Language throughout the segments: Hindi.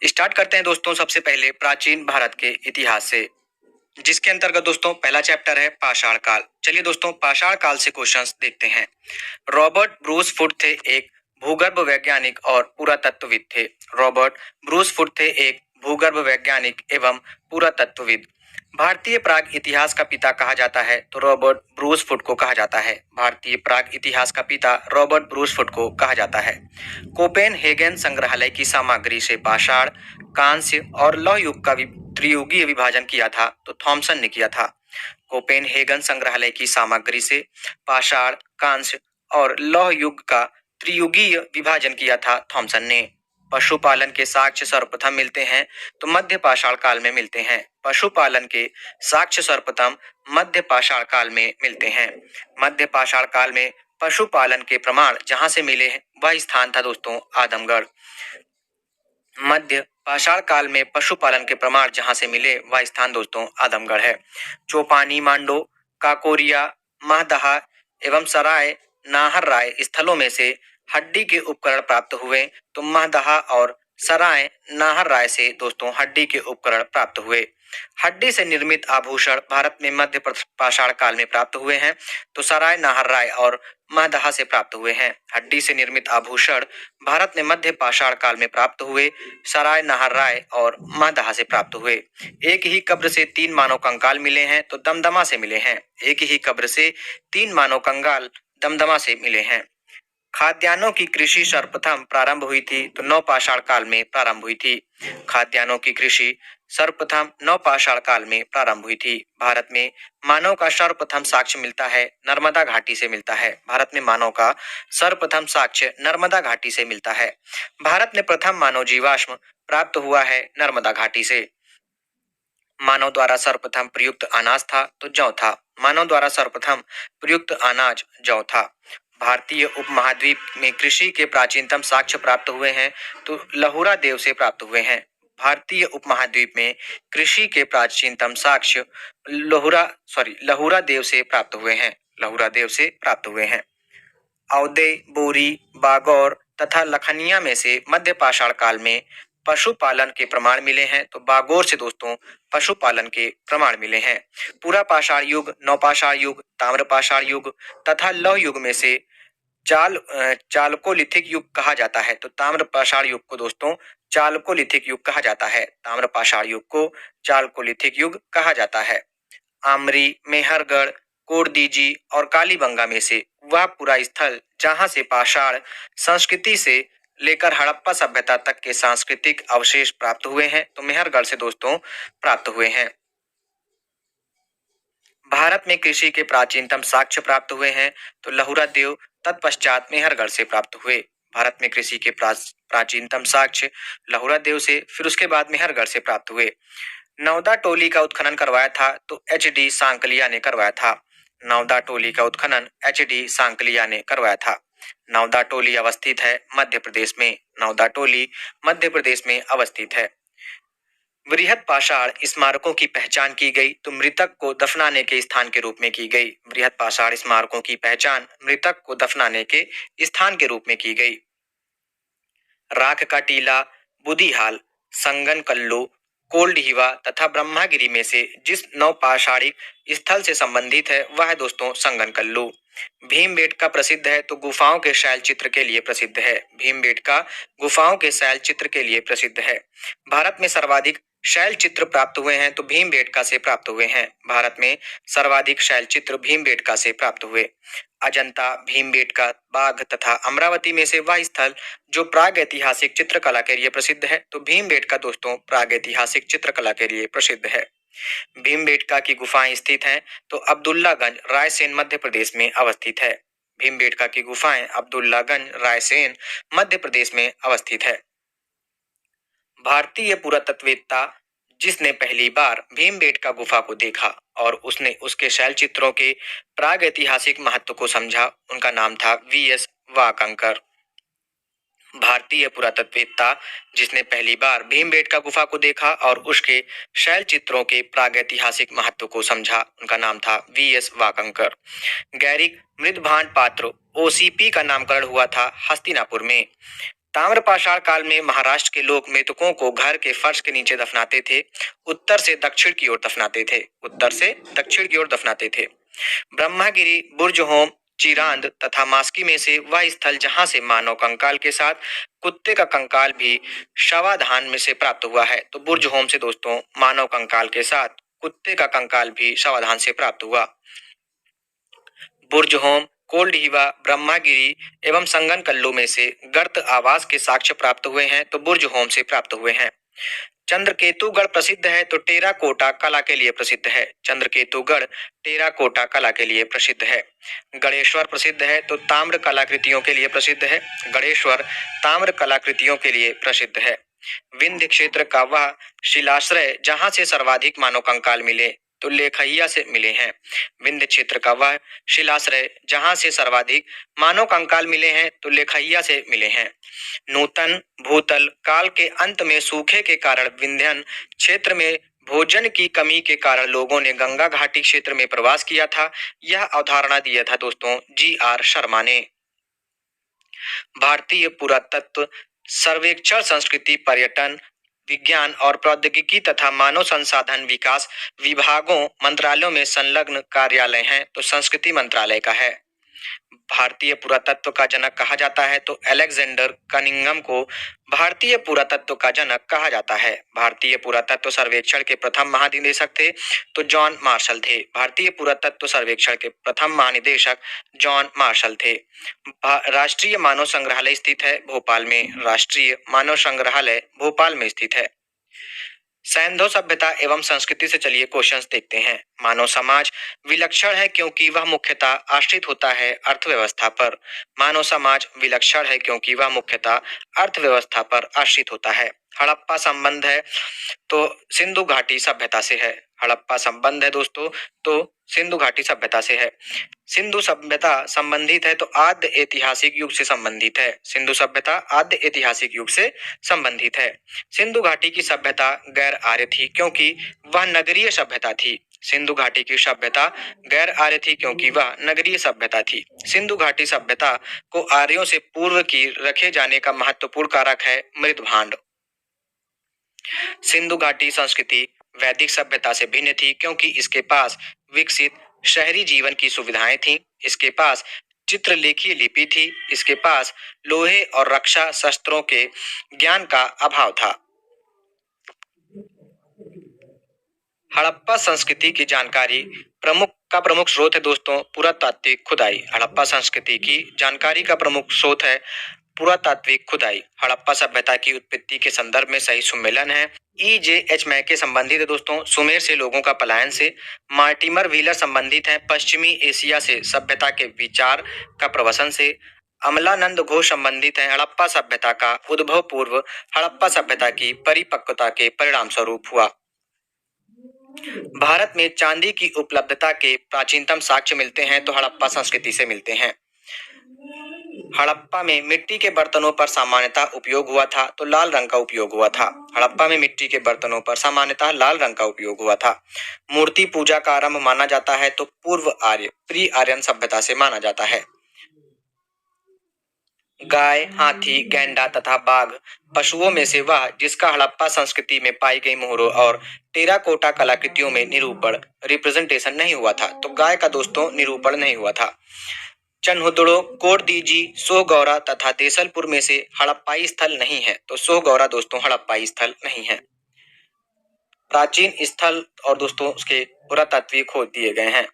स्टार्ट करते हैं दोस्तों सबसे पहले प्राचीन भारत के इतिहास से, जिसके अंतर्गत दोस्तों पहला चैप्टर है पाषाण काल। चलिए दोस्तों पाषाण काल से क्वेश्चंस देखते हैं। रॉबर्ट ब्रूस फुट थे एक भूगर्भ वैज्ञानिक और पुरातत्वविद थे। रॉबर्ट ब्रूस फुट थे एक भूगर्भ वैज्ञानिक एवं पुरातत्वविद। भारतीय प्राग इतिहास का पिता कहा जाता है तो रॉबर्ट ब्रूस फुट को कहा जाता है। भारतीय प्राग इतिहास का पिता रॉबर्ट ब्रूस फुट को कहा जाता है। कोपेनहेगन संग्रहालय की सामग्री से पाषाण, कांस्य और लौह युग का त्रियुगीय विभाजन किया था तो थॉमसन ने किया था। कोपेनहेगन संग्रहालय की सामग्री से पाषाण, कांस्य और लौह युग का त्रियुगीय विभाजन किया था थॉमसन ने। पशुपालन के साक्ष्य सर्वप्रथम मिलते हैं तो मध्य पाषाण काल में मिलते हैं। पशुपालन के साक्ष्य सर्वप्रथम मध्य पाषाण काल में मिलते हैं। मध्य पाषाण काल में पशुपालन के प्रमाण जहां से मिले हैं वह स्थान था दोस्तों आदमगढ़। मध्य पाषाण काल में पशुपालन के प्रमाण जहां से मिले वह स्थान दोस्तों आदमगढ़ है। चौपानी, मांडो, काकोरिया, महदहा एवं सराय नाहर राय स्थलों में से हड्डी के उपकरण प्राप्त हुए तो महदहा और सराय नाहर राय से दोस्तों हड्डी के उपकरण प्राप्त हुए। हड्डी से निर्मित आभूषण भारत में मध्य पाषाण काल में प्राप्त हुए हैं तो सराय नाहर राय और महदहा से प्राप्त हुए हैं। हड्डी से निर्मित आभूषण भारत में मध्य पाषाण काल में प्राप्त हुए, सराय नाहर राय और महदहा से प्राप्त हुए। एक ही कब्र से 3 मानव कंकाल मिले हैं तो दमदमा से मिले हैं। एक ही कब्र से 3 मानव कंकाल दमदमा से मिले हैं। खाद्यान्नों की कृषि सर्वप्रथम प्रारंभ हुई थी तो नवपाषाण काल में प्रारंभ हुई थी। खाद्यान्नों की कृषि सर्वप्रथम नवपाषाण काल में प्रारंभ हुई थी। भारत में मानव का सर्वप्रथम साक्ष्य मिलता है नर्मदा घाटी से मिलता है। भारत में मानव का सर्वप्रथम साक्ष्य नर्मदा घाटी से मिलता है। भारत में प्रथम मानव जीवाश्म प्राप्त हुआ है नर्मदा घाटी से। मानव द्वारा सर्वप्रथम प्रयुक्त अनाज था तो जौ था। मानव द्वारा सर्वप्रथम प्रयुक्त अनाज जौ था। भारतीय उपमहाद्वीप में कृषि के प्राचीनतम साक्ष्य प्राप्त हुए हैं तो लहुरा देव से प्राप्त हुए हैं। भारतीय उपमहाद्वीप में कृषि के प्राचीनतम साक्ष्य लहुरा देव से प्राप्त हुए हैं। लहुरा देव से प्राप्त हुए हैं। औदे, बोरी, बागौर तथा लखनिया में से मध्य पाषाण काल में पशुपालन के प्रमाण मिले हैं तो बागौर से दोस्तों पशुपालन के प्रमाण मिले हैं। पूरा पाषाण युग, नवपाषाण युग, ताम्रपाषाण युग तथा लौह युग में से चालकोलिथिक युग कहा जाता है तो ताम्रपाषाण युग को दोस्तों चालकोलिथिक युग कहा जाता है। ताम्रपाषाण युग को चालकोलिथिक युग कहा जाता है। आमरी, मेहरगढ़, कोरदीजी और कालीबंगा में से वह पूरा स्थल जहां से पाषाण संस्कृति से लेकर हड़प्पा सभ्यता तक के सांस्कृतिक अवशेष प्राप्त हुए हैं तो मेहरगढ़ से दोस्तों प्राप्त हुए हैं। भारत में कृषि के प्राचीनतम साक्ष्य प्राप्त हुए हैं तो लहुरा देव तत्पश्चात मेहरगढ़ से प्राप्त हुए। भारत में कृषि के प्राचीनतम साक्ष्य लहुरा देव से फिर उसके बाद मेहरगढ़ से प्राप्त हुए। नवदा टोली का उत्खनन करवाया था तो एच.डी. सांकलिया ने करवाया था। नवदा टोली का उत्खनन एच.डी. सांकलिया ने करवाया था। नवदा टोली अवस्थित है मध्य प्रदेश में। नवदा टोली मध्य प्रदेश में अवस्थित है। बृहद पाषाण स्मारकों की पहचान की गई तो मृतक को दफनाने के स्थान के रूप में की गई। बृहद पाषाण स्मारकों की पहचान मृतक को दफनाने के स्थान के रूप में की गई। राख का टीला, बुदिहाल, संगन कल्लू, कोल्डहिवा तथा ब्रह्मागिरी में से जिस नवपाषाणिक स्थल से संबंधित है वह है दोस्तों संगन कल्लू। भीमबेटका प्रसिद्ध है तो गुफाओं के शैल चित्र के लिए प्रसिद्ध है। भीमबेटका गुफाओं के शैल चित्र के लिए प्रसिद्ध है। भारत में सर्वाधिक शैल चित्र प्राप्त हुए हैं तो भीमबेटका से प्राप्त हुए हैं। भारत में सर्वाधिक शैल चित्र भीमबेटका से प्राप्त हुए। अजंता, भीमबेटका, बाघ तथा अमरावती में से वह स्थल जो प्राग ऐतिहासिक चित्रकला के लिए प्रसिद्ध है तो भीमबेटका दोस्तों प्राग ऐतिहासिक चित्रकला के लिए प्रसिद्ध है। भीमबेटका की गुफाएं स्थित हैं तो अब्दुल्लागंज, रायसेन मध्य प्रदेश में अवस्थित है। भीमबेटका की गुफाएं अब्दुल्लागंज, रायसेन मध्य प्रदेश में अवस्थित है। भारतीय पुरातत्ववेत्ता जिसने पहली बार भीमबेटका गुफा को देखा और उसने उसके शैल चित्रों के प्राग ऐतिहासिक महत्व को समझा, उनका नाम था वी.एस. वाकंकर। भारतीय पुरातत्ववेत्ता जिसने पहली बार भीमबेटका गुफा को देखा और उसके शैल चित्रों के प्रागैतिहासिक महत्व को समझा, उनका नाम था वी.एस. वाकंकर। गैरिक मृदभांड पात्र ओसीपी का नामकरण हुआ था हस्तिनापुर में। ताम्रपाषाण काल में महाराष्ट्र के लोग मृतकों को घर के फर्श के नीचे दफनाते थे। उत्तर से दक्षिण की ओर दफनाते थे। उत्तर से दक्षिण की ओर दफनाते थे। ब्रह्मागिरी, बुर्जहोम, चिरांद तथा मास्की में से वह स्थल जहां से मानव कंकाल के साथ कुत्ते का कंकाल भी शवाधान में से प्राप्त हुआ है। तो बुर्जहोम से दोस्तों मानव कंकाल के साथ कुत्ते का कंकाल भी शवाधान से प्राप्त हुआ। बुर्जहोम, कोल्डीवा, ब्रह्मागिरी एवं संगन कल्लू में से गर्त आवास के साक्ष्य प्राप्त हुए हैं। तो बुर्जहोम से प्राप्त हुए हैं। चंद्रकेतुगढ़ प्रसिद्ध है तो टेराकोटा कला के लिए प्रसिद्ध है। चंद्रकेतुगढ़ टेराकोटा कला के लिए प्रसिद्ध है। गणेश्वर प्रसिद्ध है तो ताम्र कलाकृतियों के लिए प्रसिद्ध है। गणेश्वर ताम्र कलाकृतियों के लिए प्रसिद्ध है। विंध्य क्षेत्र का वह शिलाश्रय जहां से सर्वाधिक मानव कंकाल मिले तो लेखहिया से मिले हैं। विंध्य क्षेत्र का वह शिलाश्रय जहां से सर्वाधिक मानव कंकाल मिले हैं तो लेखहिया से मिले हैं। नूतन भूतल काल के अंत में सूखे के कारण विंध्यन क्षेत्र में भोजन की कमी के कारण लोगों ने गंगा घाटी क्षेत्र में प्रवास किया था। यह अवधारणा दिया था दोस्तों जी.आर. शर्मा ने। भारतीय पुरातत्व सर्वेक्षण संस्कृति, पर्यटन, विज्ञान और प्रौद्योगिकी तथा मानव संसाधन विकास विभागों मंत्रालयों में संलग्न कार्यालय है। तो संस्कृति मंत्रालय का है। भारतीय पुरातत्व का जनक कहा जाता है तो अलेक्जेंडर कनिंघम को भारतीय पुरातत्व का जनक कहा जाता है। भारतीय पुरातत्व सर्वेक्षण के प्रथम महानिदेशक थे तो जॉन मार्शल थे। भारतीय पुरातत्व सर्वेक्षण के प्रथम महानिदेशक जॉन मार्शल थे। राष्ट्रीय मानव संग्रहालय स्थित है भोपाल में। राष्ट्रीय मानव संग्रहालय भोपाल में स्थित है। सैंधव सभ्यता एवं संस्कृति से चलिए क्वेश्चंस देखते हैं। मानव समाज विलक्षण है क्योंकि वह मुख्यतः आश्रित होता है अर्थव्यवस्था पर। मानव समाज विलक्षण है क्योंकि वह मुख्यतः अर्थव्यवस्था पर आश्रित होता है। हड़प्पा संबंध है तो सिंधु घाटी सभ्यता से है। हड़प्पा संबंध है दोस्तों तो सिंधु घाटी सभ्यता से है। सिंधु सभ्यता संबंधित है तो आद्य ऐतिहासिक युग से संबंधित है। सिंधु सभ्यता आद्य ऐतिहासिक युग से संबंधित है। सिंधु घाटी की सभ्यता गैर आर्य थी क्योंकि वह नगरीय सभ्यता थी। सिंधु घाटी की सभ्यता गैर आर्य थी क्योंकि वह नगरीय सभ्यता थी। सिंधु घाटी सभ्यता को आर्यों से पूर्व की रखे जाने का महत्वपूर्ण कारक है मृत भांड। सिंधु घाटी संस्कृति वैदिक सभ्यता से भिन्न थी क्योंकि इसके पास विकसित शहरी जीवन की सुविधाएं थीं। इसके पास चित्रलेखीय लिपि थी। इसके पास लोहे और रक्षा शस्त्रों के ज्ञान का अभाव था। हड़प्पा संस्कृति की जानकारी प्रमुख स्रोत है दोस्तों पुरातात्विक खुदाई। हड़प्पा संस्कृति की जानकारी का प्रमुख स्रोत है पुरातात्विक खुदाई। हड़प्पा सभ्यता की उत्पत्ति के संदर्भ में सही सम्मेलन है। E.J.H. मैके संबंधित है दोस्तों सुमेर से लोगों का पलायन से। मार्टिमर व्हीलर संबंधित है पश्चिमी एशिया से सभ्यता के विचार का प्रवसन से। अमलानंद घोष संबंधित है हड़प्पा सभ्यता का उद्भव पूर्व हड़प्पा सभ्यता की परिपक्वता के परिणाम स्वरूप हुआ। भारत में चांदी की उपलब्धता के प्राचीनतम साक्ष्य मिलते हैं तो हड़प्पा संस्कृति से मिलते हैं। हड़प्पा में मिट्टी के बर्तनों पर सामान्यतः उपयोग हुआ था तो लाल रंग का उपयोग हुआ था। हड़प्पा में मिट्टी के बर्तनों पर सामान्यतः लाल रंग का उपयोग हुआ था। मूर्ति पूजा का आरंभ माना जाता है तो पूर्व आर्य प्री आर्यन सभ्यता से माना जाता है। गाय, हाथी, गैंडा तथा बाघ पशुओं में से वह जिसका हड़प्पा संस्कृति में पाई गई मोहरों और टेराकोटा कलाकृतियों में निरूपण रिप्रेजेंटेशन नहीं हुआ था। तो गाय का दोस्तों निरूपण नहीं हुआ था। चन्हुदड़ो, कोरदीजी, सोहगौरा तथा देसलपुर में से हड़प्पाई स्थल नहीं है। तो सोहगौरा दोस्तों हड़प्पाई स्थल नहीं है। प्राचीन स्थल और दोस्तों उसके पुरातात्विक खोज दिए गए हैं।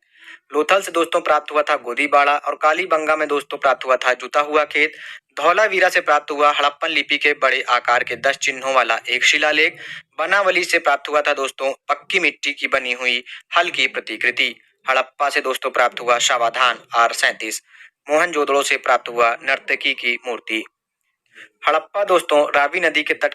लोथल से दोस्तों प्राप्त हुआ था गोदीबाड़ा और कालीबंगा में दोस्तों प्राप्त हुआ था जुता हुआ खेत। धौलावीरा से प्राप्त हुआ हड़प्पन लिपि के बड़े आकार के 10 चिन्हों वाला एक शिलालेख। बनावली से प्राप्त हुआ था दोस्तों पक्की मिट्टी की बनी हुई हल्की प्रतिकृति। हड़प्पा से दोस्तों प्राप्त हुआ शवाधान R37। मोहनजोदड़ो से प्राप्त हुआ नर्तकी की मूर्ति। हड़प्पा दोस्तों रावी नदी के तट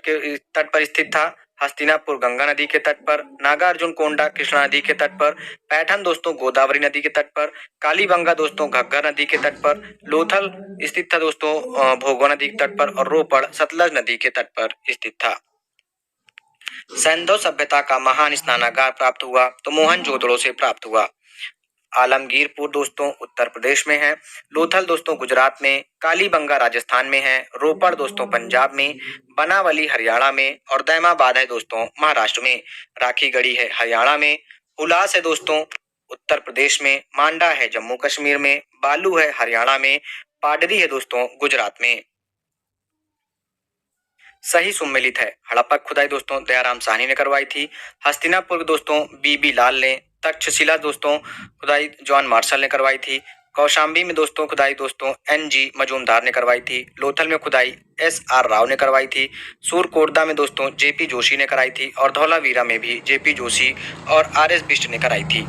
पर स्थित था। हस्तिनापुर गंगा नदी के तट पर। नागार्जुन कोंडा कृष्णा नदी के तट पर। पैठन दोस्तों गोदावरी नदी के तट पर। कालीबंगा दोस्तों घग्गर नदी के तट पर। लोथल स्थित था दोस्तों भोगवा नदी के तट पर और रोपड़ सतलज नदी के तट पर स्थित था। सैंधव सभ्यता का महान स्नानागार प्राप्त हुआ तो मोहनजोदड़ो से प्राप्त हुआ। आलमगीरपुर दोस्तों उत्तर प्रदेश में है, लोथल दोस्तों गुजरात में, कालीबंगा राजस्थान में है, रोपड़ दोस्तों पंजाब में, बनावली हरियाणा में और दैमाबाद है दोस्तों महाराष्ट्र में। राखीगढ़ी है हरियाणा में, हुलास है दोस्तों उत्तर प्रदेश में, मांडा है जम्मू कश्मीर में, बालू है हरियाणा में, पाडरी है दोस्तों गुजरात में। सही सुमेलित है। हड़प्पा की खुदाई दोस्तों दयाराम साहनी ने करवाई थी। हस्तिनापुर दोस्तों बीबी लाल ने। तक्षशिला दोस्तों खुदाई जॉन मार्शल ने करवाई थी। कौशाम्बी में दोस्तों खुदाई दोस्तों एन.जी. मजूमदार ने करवाई थी। लोथल में खुदाई एस.आर. राव ने करवाई थी। सूरकोटदा में दोस्तों जे.पी. जोशी ने कराई थी और धौलावीरा में भी जे.पी. जोशी और आर.एस. बिष्ट ने कराई थी।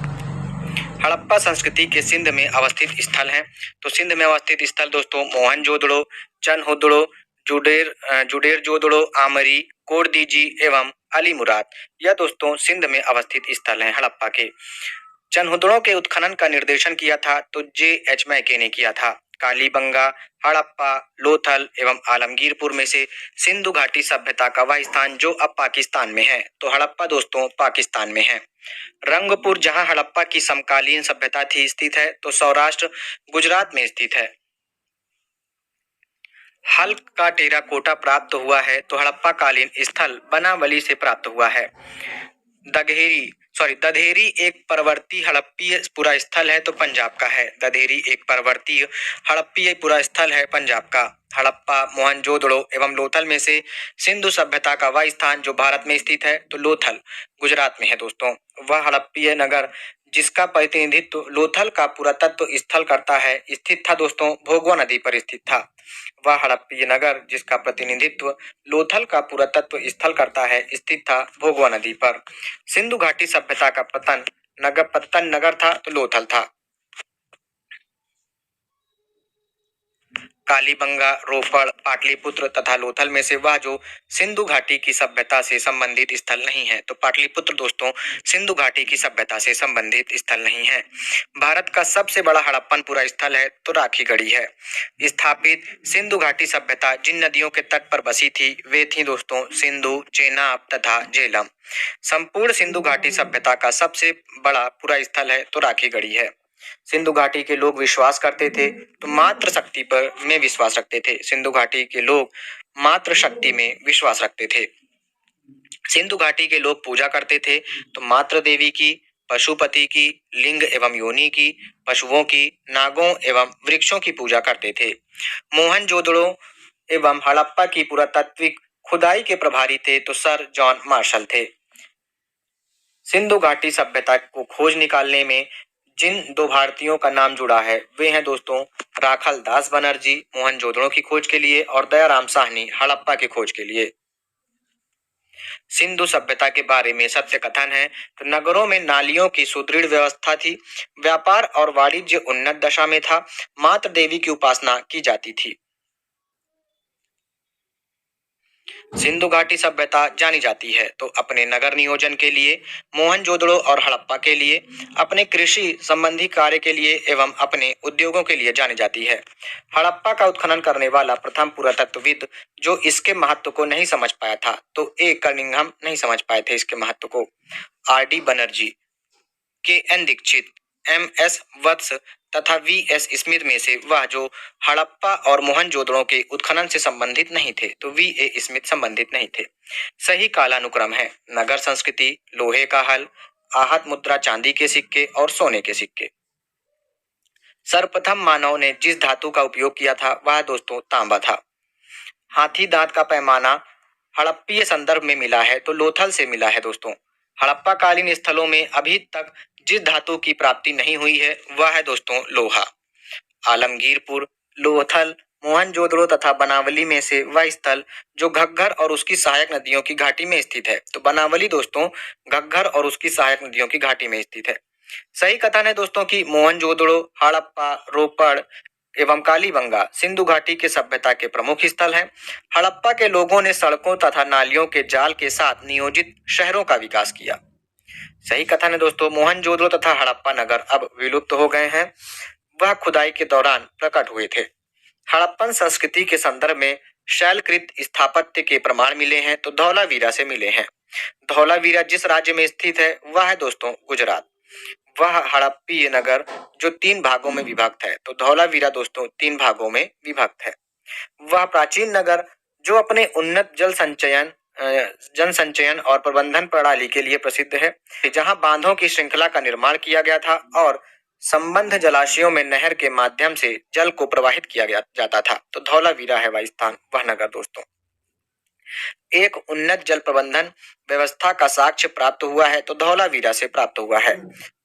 हड़प्पा संस्कृति के सिंध में अवस्थित स्थल हैं। तो सिंध में अवस्थित स्थल दोस्तों मोहनजोदड़ो, चनहुदड़ो, जुडेर जोदड़ो, आमरी, कोरदीजी एवं अलीमुराद। यह दोस्तों सिंध में अवस्थित स्थल हैं हड़प्पा के। चनहुदड़ो के उत्खनन का निर्देशन किया था तो जे.एच. मैके ने किया था। कालीबंगा, हड़प्पा, लोथल एवं आलमगीरपुर में से सिंधु घाटी सभ्यता का वह स्थान जो अब पाकिस्तान में है। तो हड़प्पा दोस्तों पाकिस्तान में है। रंगपुर जहां हड़प्पा की समकालीन सभ्यता थी स्थित है तो सौराष्ट्र गुजरात में स्थित है। हल का टेराकोटा प्राप्त हुआ है तो हड़प्पा कालीन स्थल बनावली से प्राप्त हुआ है। दधेरी एक परवर्ती हड़प्पीय पुरा स्थल है तो पंजाब का है। दधेरी एक परवर्ती हड़प्पीय पुरा स्थल है पंजाब का। हड़प्पा, मोहनजोदड़ो एवं लोथल में से सिंधु सभ्यता का वह स्थान जो भारत में स्थित है तो लोथल गुजरात में है दोस्तों। वह हड़प्पीय नगर जिसका प्रतिनिधित्व लोथल का पुरातत्व स्थल करता है स्थित था दोस्तों भोगवा नदी पर स्थित था। वह हड़प्पीय नगर जिसका प्रतिनिधित्व लोथल का पुरातत्व स्थल करता है स्थित था भोगवा नदी पर। सिंधु घाटी सभ्यता का पतन नगर था तो लोथल था। कालीबंगा, रोपड़, पाटलिपुत्र तथा लोथल में से वह जो सिंधु घाटी की सभ्यता से संबंधित स्थल नहीं है तो पाटलिपुत्र दोस्तों सिंधु घाटी की सभ्यता से संबंधित स्थल नहीं है। भारत का सबसे बड़ा हड़प्पन पुरा स्थल है तो राखीगढ़ी है। स्थापित सिंधु घाटी सभ्यता जिन नदियों के तट पर बसी थी वे थी दोस्तों सिंधु, चेनाब तथा झेलम। संपूर्ण सिंधु घाटी सभ्यता का सबसे बड़ा पुरा स्थल है तो राखीगढ़ी है। सिंधु घाटी के लोग विश्वास करते थे तो मात्र शक्ति पर में विश्वास रखते थे। सिंधु घाटी के लोग मात्र शक्ति में विश्वास रखते थे। सिंधु घाटी के लोग पूजा करते थे तो मात्र देवी की, पशुपति की, लिंग एवं योनि की, पशुओं की, नागों एवं वृक्षों की पूजा करते थे। मोहनजोदड़ो एवं हड़प्पा की पुरातात्विक खुदाई के प्रभारी थे तो सर जॉन मार्शल थे। सिंधु घाटी सभ्यता को खोज निकालने में जिन दो भारतीयों का नाम जुड़ा है वे हैं दोस्तों राखल दास बनर्जी मोहनजोदड़ो की खोज के लिए और दयाराम साहनी हड़प्पा की खोज के लिए। सिंधु सभ्यता के बारे में सत्य कथन है तो नगरों में नालियों की सुदृढ़ व्यवस्था थी। व्यापार और वाणिज्य उन्नत दशा में था। मात्र देवी की उपासना की जाती थी। सिंधु घाटी सभ्यता जानी जाती है तो अपने नगर नियोजन के लिए, मोहनजोदड़ो और हड़प्पा के लिए, अपने कृषि संबंधी कार्य के लिए एवं अपने उद्योगों के लिए जानी जाती है। हड़प्पा का उत्खनन करने वाला प्रथम पुरातत्वविद जो इसके महत्व को नहीं समझ पाया था तो ए कनिंघम नहीं समझ पाए थे इसके महत्व को। RD. Banerjee, KN. Dikshit, MS. Vats तथा वी.एस. स्मिथ में से वह जो हड़प्पा और मोहनजोदड़ो के उत्खनन से संबंधित नहीं थे तो वी.ए. स्मिथ संबंधित नहीं थे। सही कालानुक्रम है नगर संस्कृति, लोहे का हल, आहत मुद्रा चांदी के सिक्के और सोने के सिक्के। सर्वप्रथम मानव ने जिस धातु का उपयोग किया था वह दोस्तों तांबा था। हाथी दांत का पैमाना हड़प्पीय संदर्भ में मिला है तो लोथल से मिला है दोस्तों। हड़प्पा कालीन स्थलों में अभी तक जिस धातु की प्राप्ति नहीं हुई है वह है दोस्तों लोहा। आलमगीरपुर, लोथल, मोहनजोदड़ो तथा बनावली में से वह स्थल जो घग्गर और उसकी सहायक नदियों की घाटी में स्थित है तो बनावली दोस्तों घग्गर और उसकी सहायक नदियों की घाटी में स्थित है। सही कथन है दोस्तों कि मोहनजोदड़ो, हड़प्पा, रोपड़ एवं कालीबंगा सिंधु घाटी के सभ्यता के प्रमुख स्थल हैं। हड़प्पा के लोगों ने सड़कों तथा नालियों के जाल के साथ नियोजित शहरों का विकास किया। सही कथन है दोस्तों मोहनजोदड़ो तथा हड़प्पा नगर अब विलुप्त हो गए हैं। वह खुदाई के दौरान प्रकट हुए थे। हड़प्पन संस्कृति के संदर्भ में शैलकृत स्थापत्य के प्रमाण मिले हैं तो धौलावीरा से मिले हैं। धौलावीरा जिस राज्य में स्थित है वह है दोस्तों गुजरात। वह हड़प्पीय नगर जो 3 भागों में विभक्त है। तो धौलावीरा दोस्तों 3 भागों में विभक्त है। वह प्राचीन नगर जो अपने उन्नत जन संचयन और प्रबंधन प्रणाली के लिए प्रसिद्ध है, जहां बांधों की श्रृंखला का निर्माण किया गया था और संबंध जलाशयों में नहर के माध्यम से जल को प्रवाहित किया गया जाता था। तो धौलावीरा है वह स्थान, वह नगर दोस्तों। एक उन्नत जल प्रबंधन व्यवस्था का साक्ष्य प्राप्त हुआ है तो धौलावीरा से प्राप्त हुआ है।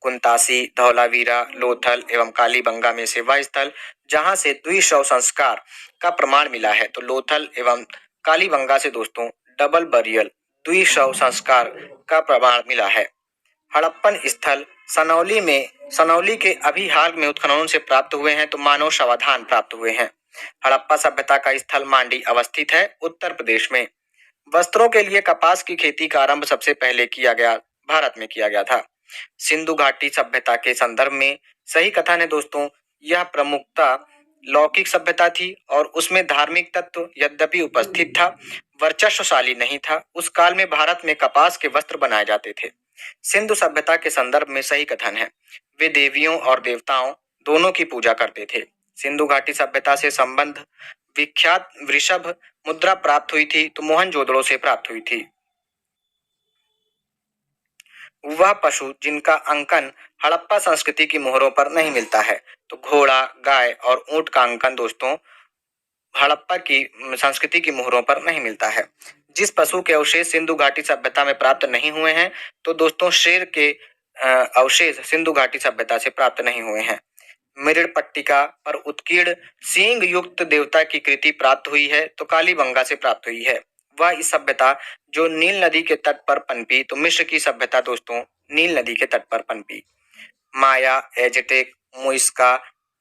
कुंतासी, धौलावीरा, लोथल एवं कालीबंगा में से वह स्थल जहां से द्विशव संस्कार का प्रमाण मिला है। तो लोथल एवं कालीबंगा से दोस्तों डबल बरियल द्विशव संस्कार का प्रमाण मिला है। हड़प्पन स्थल सनौली के अभी हाल में उत्खननों से प्राप्त हुए हैं तो मानव शवाधान प्राप्त हुए हैं। हड़प्पा सभ्यता का स्थल मांडी अवस्थित है उत्तर प्रदेश में। वस्त्रों के लिए कपास की खेती का आरंभ सबसे पहले भारत में किया गया था। सिंधु घाटी सभ्यता के संदर्भ में सही कथन है दोस्तों, यह प्रमुखता लौकिक सभ्यता थी और उसमें धार्मिक तत्व यद्यपि उपस्थित था, वर्चस्वशाली नहीं था। उस काल में भारत में कपास के वस्त्र बनाए जाते थे। सिंधु सभ्यता के संदर्भ में सही कथन है, वे देवियों और देवताओं दोनों की पूजा करते थे। सिंधु घाटी सभ्यता से संबंध विख्यात वृषभ मुद्रा प्राप्त हुई थी तो मोहनजोदड़ो से प्राप्त हुई थी। वह पशु जिनका अंकन हड़प्पा संस्कृति की मोहरों पर नहीं मिलता है। तो घोड़ा, गाय और ऊंट का अंकन दोस्तों हड़प्पा की संस्कृति की मोहरों पर नहीं मिलता है। जिस पशु के अवशेष सिंधु घाटी सभ्यता में प्राप्त नहीं हुए हैं तो दोस्तों शेर के अवशेष सिंधु घाटी सभ्यता से प्राप्त नहीं हुए हैं। मृड़ पट्टिका पर उत्कीर्ण सींग युक्त देवता की कृति प्राप्त हुई है तो कालीबंगा से प्राप्त हुई है। वह इस सभ्यता जो नील नदी के तट पर पनपी। तो मिस्र की सभ्यता दोस्तों नील नदी के तट पर पनपी। माया, एजेटेक, मुइस्का,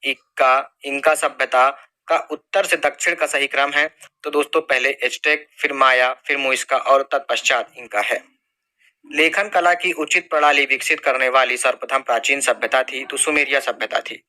इक्का, इंका सभ्यता का उत्तर से दक्षिण का सही क्रम है। तो दोस्तों पहले एजटेक, फिर माया, फिर मुइस्का और तत्पश्चात इंका है। लेखन कला की उचित प्रणाली विकसित करने वाली सर्वप्रथम प्राचीन सभ्यता थी तो सुमेरिया सभ्यता थी।